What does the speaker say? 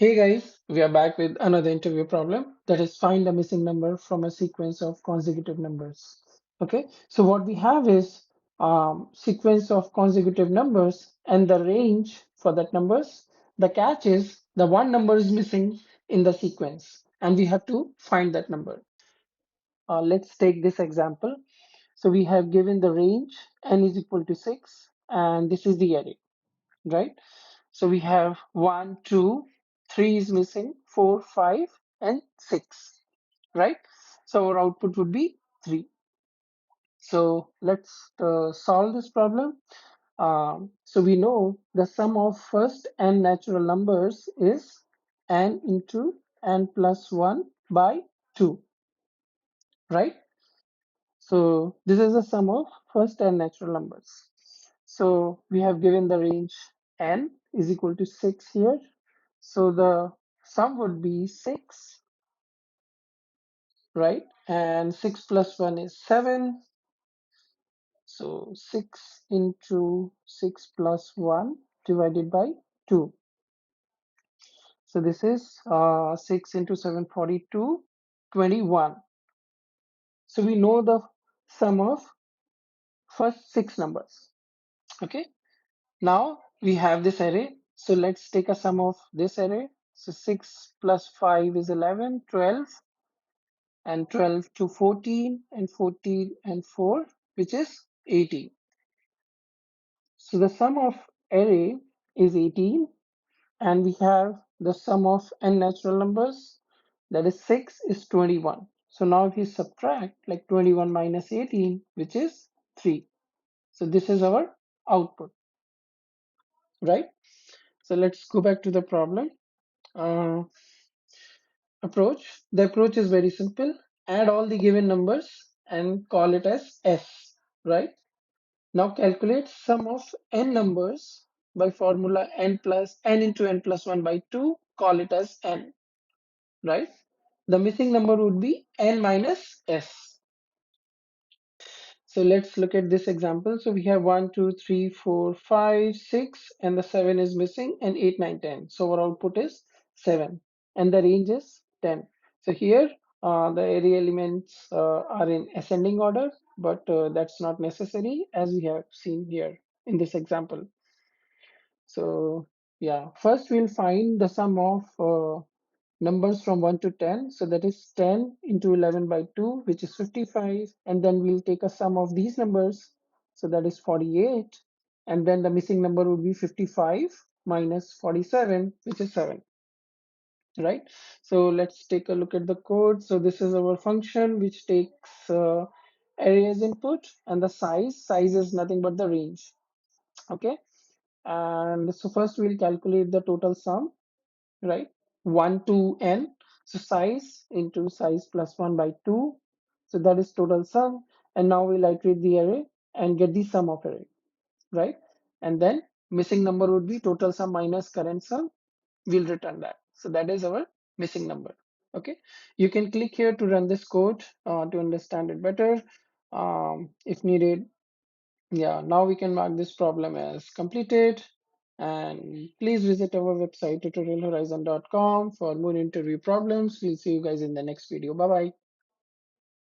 Hey guys, we are back with another interview problem, that is find the missing number from a sequence of consecutive numbers. Okay, so what we have is sequence of consecutive numbers and the range for that numbers. The catch is the one number is missing in the sequence and we have to find that number. Let's take this example. So we have given the range n is equal to 6 and this is the array, right? So we have 1, 2, 3 is missing, 4, 5, and 6, right? So our output would be 3. So let's solve this problem. So we know the sum of first n natural numbers is n into n plus 1 by 2, right? So this is the sum of first n natural numbers. So we have given the range n is equal to 6 here. So the sum would be 6, right? And 6 plus 1 is 7. So 6 into 6 plus 1 divided by 2. So this is 6 into 7, 42, 21. So we know the sum of first 6 numbers. Okay. Now we have this array. So let's take a sum of this array. So 6 plus 5 is 11, 12, and 12 to 14, and 14 and 4, which is 18. So the sum of array is 18, and we have the sum of n natural numbers, that is 6 is 21. So now if you subtract like 21 minus 18, which is 3. So this is our output, right? So let's go back to the problem. Uh, The approach is very simple. Add all the given numbers and call it as S, right? Now calculate sum of n numbers by formula n into n plus 1 by 2, call it as n, right? The missing number would be n minus s. So let's look at this example. So we have 1, 2, 3, 4, 5, 6, and the 7 is missing, and 8, 9, 10. So our output is 7, and the range is 10. So here the array elements are in ascending order, but that's not necessary as we have seen here in this example. So yeah, first we'll find the sum of numbers from 1 to 10. So that is 10 into 11 by 2, which is 55. And then we'll take a sum of these numbers. So that is 48. And then the missing number would be 55 minus 47, which is 7, right? So let's take a look at the code. So this is our function which takes array as input, and the size is nothing but the range. Okay. And so first we'll calculate the total sum, right? 1 to n. So size into size plus 1 by 2. So that is total sum. And now we'll iterate the array and get the sum of array, right? And then missing number would be total sum minus current sum. We'll return that. So that is our missing number. Okay. You can click here to run this code to understand it better if needed. Yeah, now we can mark this problem as completed. And please visit our website tutorialhorizon.com for more interview problems. We'll see you guys in the next video. Bye bye.